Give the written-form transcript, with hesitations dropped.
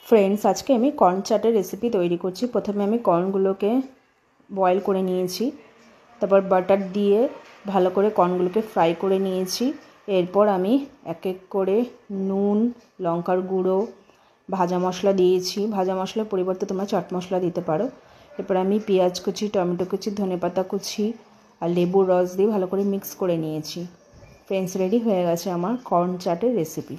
Friends, আজকে আমি corn চাটের রেসিপি তৈরি করছি। প্রথমে আমি কর্নগুলোকে বয়েল করে নিয়েছি, তারপর বাটার দিয়ে ভালো করে কর্নগুলোকে ফ্রাই করে নিয়েছি। এরপর আমি এক এক করে নুন, লঙ্কার গুঁড়ো, ভাজা মশলা দিয়েছি। ভাজা মশলার পরিবর্তে তোমরা চাট মশলা দিতে পারো। এরপর আমি পেঁয়াজ কুচি, টমেটো কুচি, ধনেপাতা কুচি আর লেবুর রস দিয়ে ভালো করে মিক্স করে নিয়েছি। ফ্রেন্ডস, রেডি হয়ে গেছে আমার কর্ন চাটের রেসিপি।